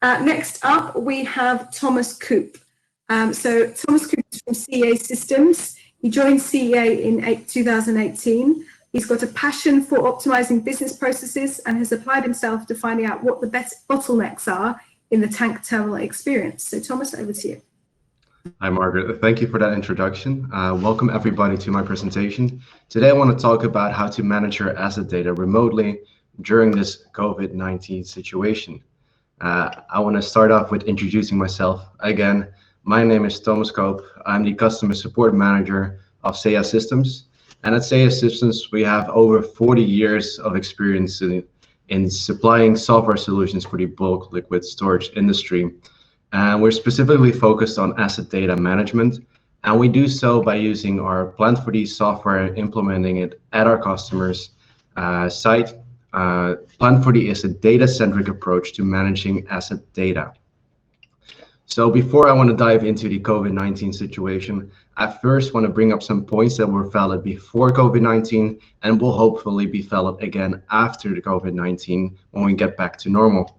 Next up, we have Thomas Koop. So Thomas Koop is from CEA Systems. He joined CEA in 2018. He's got a passion for optimizing business processes and has applied himself to finding out what the best bottlenecks are in the tank terminal experience. So Thomas, over to you. Hi, Margaret. Thank you for that introduction. Welcome everybody to my presentation. Today, I want to talk about how to manage your asset data remotely during this COVID-19 situation. I want to start off with introducing myself. Again, my name is Thomas Koop. I'm the Customer Support Manager of SEA Systems. And at SEA Systems, we have over 40 years of experience in supplying software solutions for the bulk liquid storage industry. And we're specifically focused on asset data management. And we do so by using our Plant4D software and implementing it at our customers' site. Plant4D is a data-centric approach to managing asset data. So before I want to dive into the COVID-19 situation, I first want to bring up some points that were valid before COVID-19 and will hopefully be valid again after the COVID-19 when we get back to normal.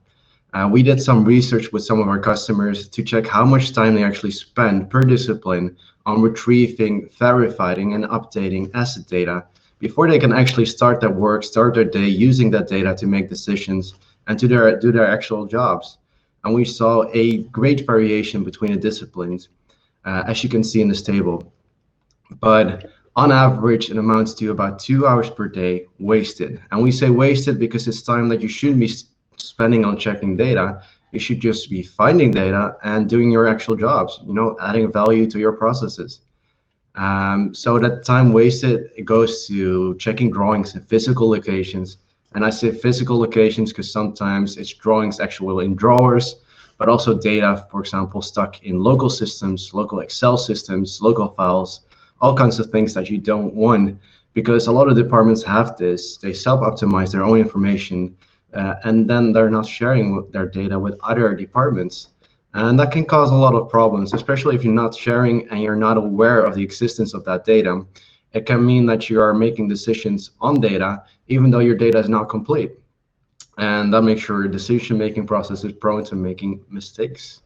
We did some research with some of our customers to check how much time they actually spend per discipline on retrieving, verifying, and updating asset data before they can actually start their work, start their day using that data to make decisions and to do their actual jobs. And we saw a great variation between the disciplines, as you can see in this table. But on average, it amounts to about 2 hours per day wasted. And we say wasted because it's time that you shouldn't be spending on checking data. You should just be finding data and doing your actual jobs, adding value to your processes. So that time wasted, it goes to checking drawings in physical locations. And I say physical locations because sometimes it's drawings actually in drawers, but also data, for example, stuck in local systems, local Excel systems, local files, all kinds of things that you don't want, because a lot of departments have this. They self-optimize their own information, and then they're not sharing their data with other departments. And that can cause a lot of problems, especially if you're not sharing and you're not aware of the existence of that data. It can mean that you are making decisions on data, even though your data is not complete. And that makes your decision-making process is prone to making mistakes.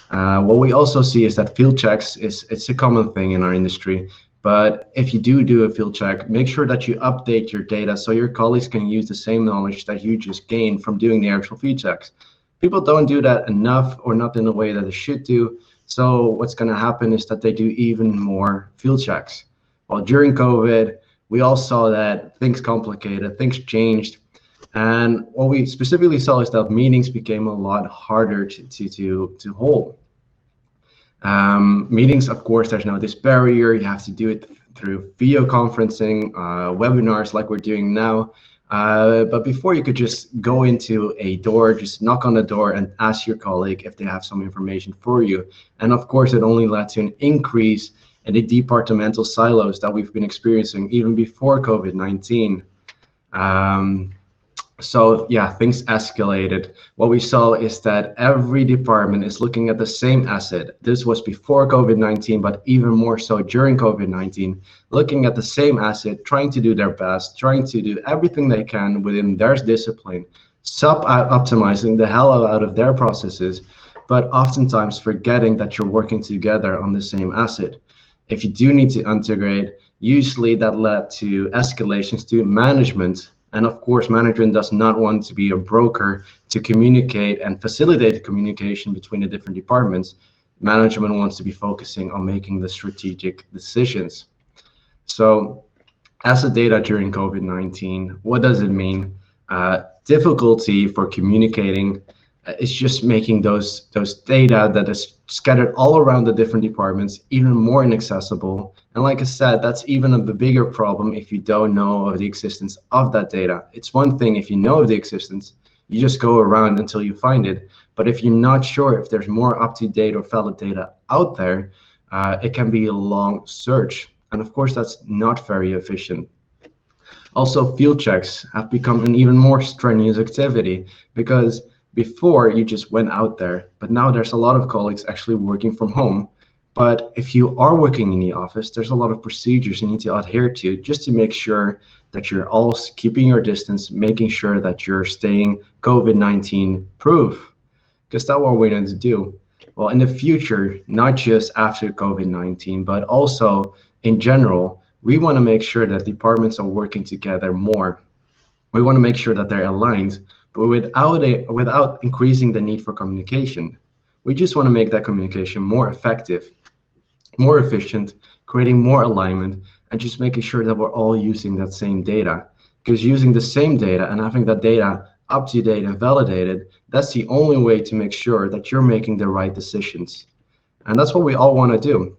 What we also see is that field checks it's a common thing in our industry. But if you do a field check, make sure that you update your data so your colleagues can use the same knowledge that you just gained from doing the actual field checks. People don't do that enough or not in the way that they should do. So what's going to happen is that they do even more field checks. Well, during COVID, we all saw that things complicated, things changed. And what we specifically saw is that meetings became a lot harder to hold. Meetings, of course, there's now this barrier. You have to do it through video conferencing, webinars like we're doing now. But before, you could just go into a door, just knock on the door and ask your colleague if they have some information for you. And of course, it only led to an increase in the departmental silos that we've been experiencing even before COVID-19. So yeah, things escalated. What we saw is that every department is looking at the same asset. This was before COVID-19, but even more so during COVID-19, looking at the same asset, trying to do their best, trying to do everything they can within their discipline, optimizing the hell out of their processes, but oftentimes forgetting that you're working together on the same asset. If you do need to integrate, usually that led to escalations to management. And of course, management does not want to be a broker to communicate and facilitate the communication between the different departments. Management wants to be focusing on making the strategic decisions. So asset data during COVID-19, what does it mean? Difficulty for communicating. It's just making those data that is scattered all around the different departments even more inaccessible. And like I said, that's even a bigger problem if you don't know of the existence of that data. It's one thing if you know of the existence, you just go around until you find it. But if you're not sure if there's more up-to-date or valid data out there, it can be a long search. And of course, that's not very efficient. Also, field checks have become an even more strenuous activity because before you just went out there, but now there's a lot of colleagues actually working from home. But if you are working in the office, there's a lot of procedures you need to adhere to just to make sure that you're all keeping your distance, making sure that you're staying COVID-19 proof. Because that's what we need to do. Well, in the future, not just after COVID-19, but also in general, we want to make sure that departments are working together more. We want to make sure that they're aligned, but without increasing the need for communication. We just want to make that communication more effective, more efficient, creating more alignment, and just making sure that we're all using that same data. Because using the same data and having that data up to date and validated, that's the only way to make sure that you're making the right decisions. And that's what we all want to do.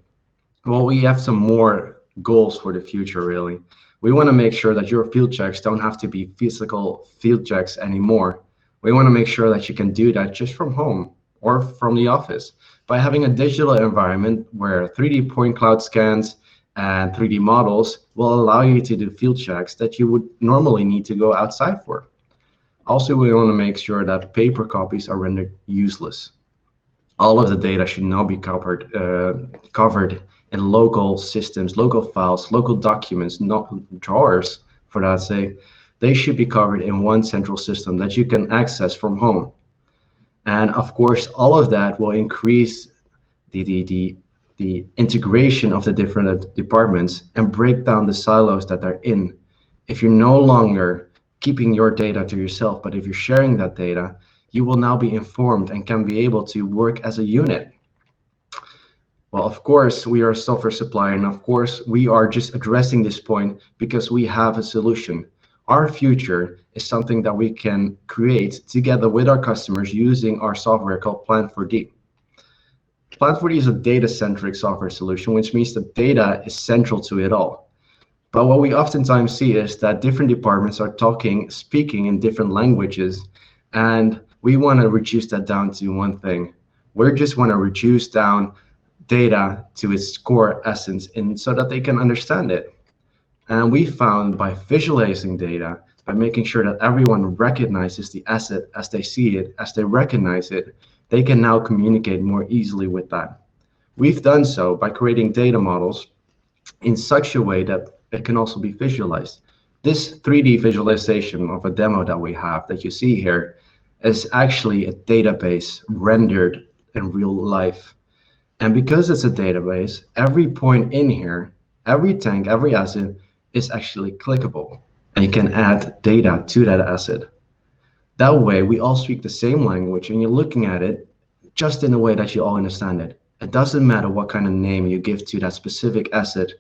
Well, we have some more goals for the future, really. We want to make sure that your field checks don't have to be physical field checks anymore. We want to make sure that you can do that just from home or from the office by having a digital environment where 3D point cloud scans and 3D models will allow you to do field checks that you would normally need to go outside for. Also, we want to make sure that paper copies are rendered useless. All of the data should now be covered in local systems, local files, local documents, not drawers for that sake. They should be covered in one central system that you can access from home. And of course, all of that will increase the integration of the different departments and break down the silos that they're in. If you're no longer keeping your data to yourself, but if you're sharing that data, you will now be informed and can be able to work as a unit. Well, of course, we are a software supplier, and of course, we are just addressing this point because we have a solution. Our future is something that we can create together with our customers using our software called Plant4D. Plant4D is a data-centric software solution, which means the data is central to it all. But what we oftentimes see is that different departments are speaking in different languages, and we want to reduce that down to one thing. We just want to reduce down data to its core essence and so that they can understand it. And we found by visualizing data, by making sure that everyone recognizes the asset as they see it, as they recognize it, they can now communicate more easily with that. We've done so by creating data models in such a way that it can also be visualized. This 3D visualization of a demo that we have that you see here is actually a database rendered in real life. And because it's a database, every point in here, every tank, every asset is actually clickable. And you can add data to that asset. That way, we all speak the same language and you're looking at it just in a way that you all understand it. It doesn't matter what kind of name you give to that specific asset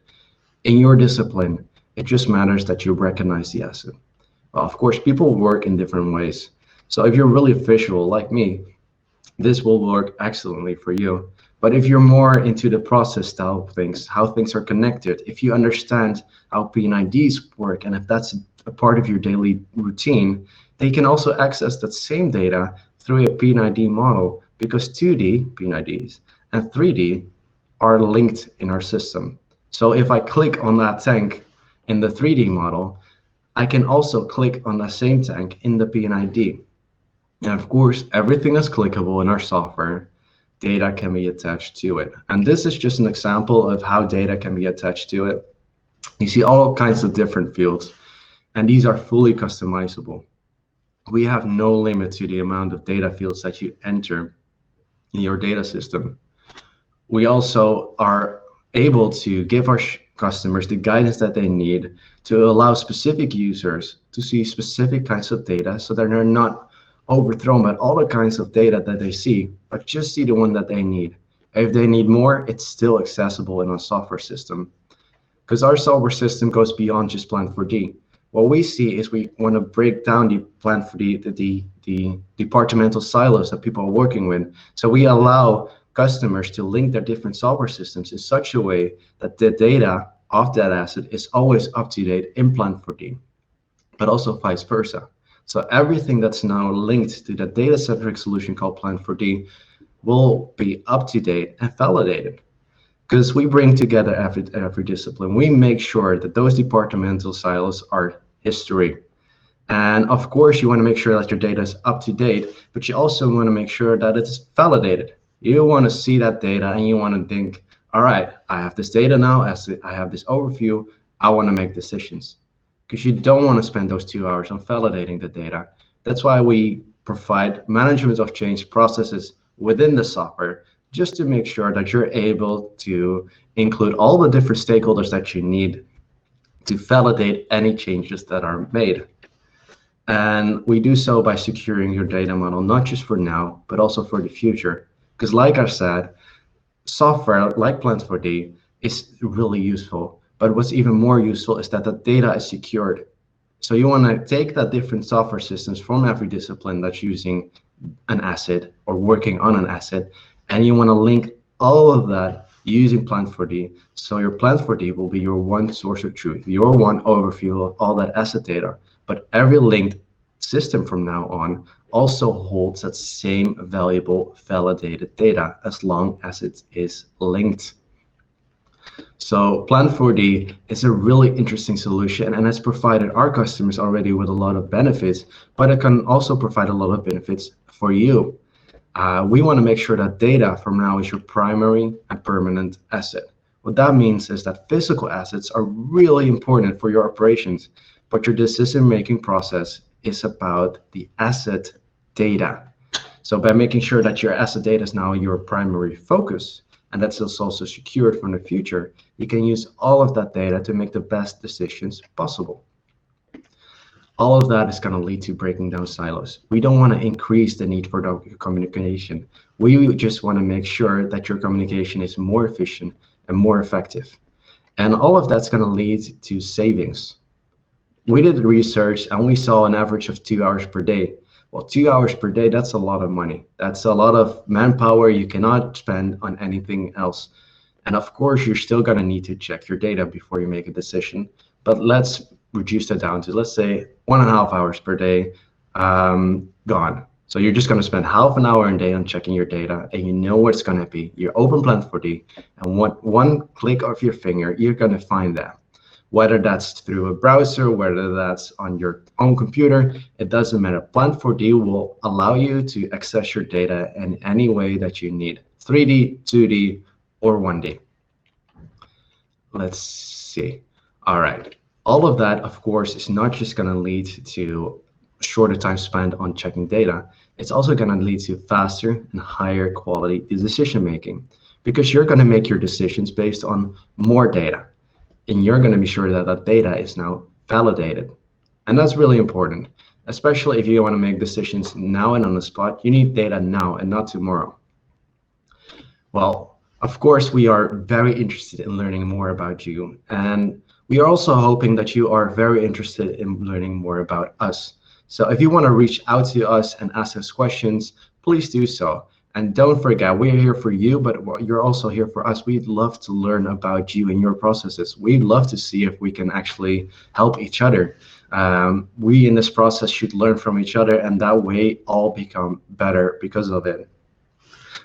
in your discipline. It just matters that you recognize the asset. Well, of course, people work in different ways. So if you're really visual like me, this will work excellently for you. But if you're more into the process style of things, how things are connected, if you understand how P&IDs work, and if that's a part of your daily routine, they can also access that same data through a P&ID model because 2D P&IDs and 3D are linked in our system. So if I click on that tank in the 3D model, I can also click on that same tank in the P&ID. And of course, everything is clickable in our software. Data can be attached to it. And this is just an example of how data can be attached to it. You see all kinds of different fields, and these are fully customizable. We have no limit to the amount of data fields that you enter in your data system. We also are able to give our customers the guidance that they need to allow specific users to see specific kinds of data so that they're not overthrown by all the kinds of data that they see, but just see the one that they need. If they need more, it's still accessible in our software system. Because our software system goes beyond just Plant4D. What we see is we want to break down the Plant4D, the departmental silos that people are working with. So we allow customers to link their different software systems in such a way that the data of that asset is always up to date in Plant4D, but also vice versa. So everything that's now linked to the data-centric solution called Plant4D will be up to date and validated. Because we bring together every discipline. We make sure that those departmental silos are history. And of course, you want to make sure that your data is up to date, but you also want to make sure that it's validated. You want to see that data and you want to think, all right, I have this data now, I have this overview, I want to make decisions. Because you don't want to spend those 2 hours on validating the data. That's why we provide management of change processes within the software, just to make sure that you're able to include all the different stakeholders that you need to validate any changes that are made. And we do so by securing your data model, not just for now, but also for the future. Because like I said, software like Plant4D is really useful, but what's even more useful is that the data is secured. So you want to take that different software systems from every discipline that's using an asset or working on an asset, and you want to link all of that using Plant4D. So your Plant4D will be your one source of truth, your one overview of all that asset data. But every linked system from now on also holds that same valuable validated data as long as it is linked. So Plant4D is a really interesting solution and has provided our customers already with a lot of benefits, but it can also provide a lot of benefits for you. We want to make sure that data from now is your primary and permanent asset. What that means is that physical assets are really important for your operations, but your decision-making process is about the asset data. So by making sure that your asset data is now your primary focus, and that's also secured from the future, you can use all of that data to make the best decisions possible. All of that is going to lead to breaking down silos. We don't want to increase the need for communication. We just want to make sure that your communication is more efficient and more effective. And all of that's going to lead to savings. We did research and we saw an average of 2 hours per day. Well, 2 hours per day, that's a lot of money. That's a lot of manpower you cannot spend on anything else. And of course, you're still going to need to check your data before you make a decision. But let's reduce that down to, let's say, 1.5 hours per day gone. So you're just going to spend half an hour a day on checking your data, and you know where it's going to be. You open Plant4D, and one click of your finger, you're going to find that. Whether that's through a browser, whether that's on your own computer, it doesn't matter. Plant4D will allow you to access your data in any way that you need, 3D, 2D, or 1D. Let's see. All right. All of that, of course, is not just going to lead to shorter time spent on checking data. It's also going to lead to faster and higher quality decision making, because you're going to make your decisions based on more data. And you're going to be sure that that data is now validated. And that's really important, especially if you want to make decisions now and on the spot. You need data now and not tomorrow. Well, of course, we are very interested in learning more about you. And we are also hoping that you are very interested in learning more about us. So if you want to reach out to us and ask us questions, please do so. And don't forget, we're here for you, but you're also here for us. We'd love to learn about you and your processes. We'd love to see if we can actually help each other. We in this process should learn from each other, and that way all become better because of it.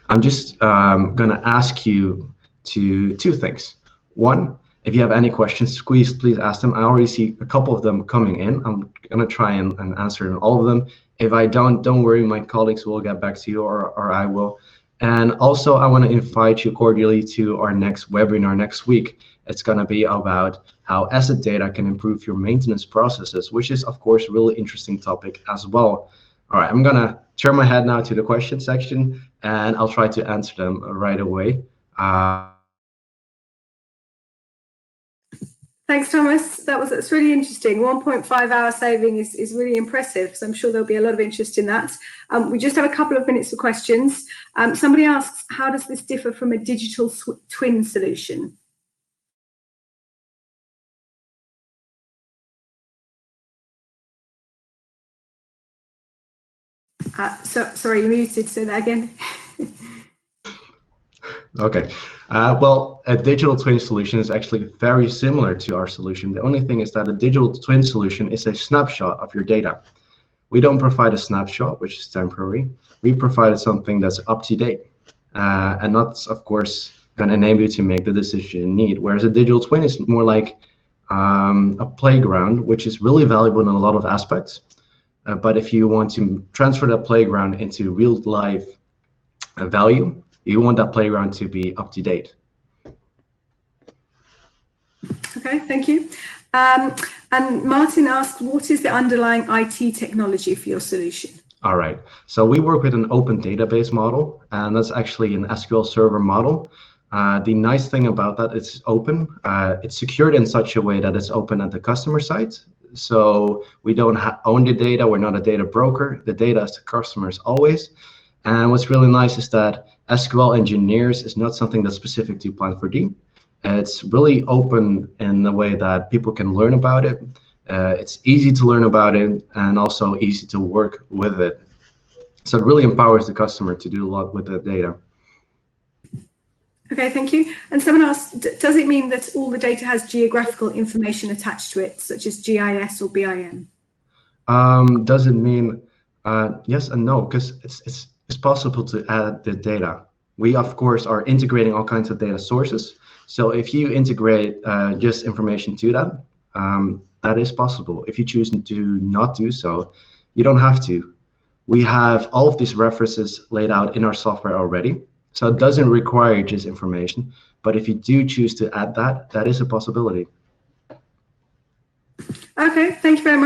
I'm just going to ask you two things. One, if you have any questions, please ask them. I already see a couple of them coming in. I'm going to try and answer all of them. If I don't worry, my colleagues will get back to you, or I will. And also, I want to invite you cordially to our next webinar next week. It's going to be about how asset data can improve your maintenance processes, which is, of course, a really interesting topic as well. All right, I'm going to turn my head now to the question section, and I'll try to answer them right away. Thanks, Thomas. That's really interesting. 1.5 hour saving is really impressive. So I'm sure there'll be a lot of interest in that. We just have a couple of minutes for questions. Somebody asks, how does this differ from a digital twin solution? Sorry, you muted. Say that again. Okay. Well, a digital twin solution is actually very similar to our solution. The only thing is that a digital twin solution is a snapshot of your data. We don't provide a snapshot, which is temporary. We provide something that's up to date. And that's, of course, going to enable you to make the decision you need. Whereas a digital twin is more like a playground, which is really valuable in a lot of aspects. But if you want to transfer that playground into real life value, you want that playground to be up to date. Okay, thank you. And Martin asked, what is the underlying IT technology for your solution? All right. So we work with an open database model, and that's actually an SQL Server model. The nice thing about that, it's open. It's secured in such a way that it's open at the customer side. So we don't own the data. We're not a data broker. The data is the customers always. And what's really nice is that SQL engineers is not something that's specific to Plant4D. It's really open in the way that people can learn about it. It's easy to learn about it and also easy to work with it. So it really empowers the customer to do a lot with the data. Okay, thank you. And someone asked, does it mean that all the data has geographical information attached to it, such as GIS or BIM? Does it mean yes and no? Because it's possible to add the data. We, of course, are integrating all kinds of data sources. So if you integrate just information to that, that is possible. If you choose to not do so, you don't have to. We have all of these references laid out in our software already. So it doesn't require just information. But if you do choose to add that, that is a possibility. Okay, thank you very much.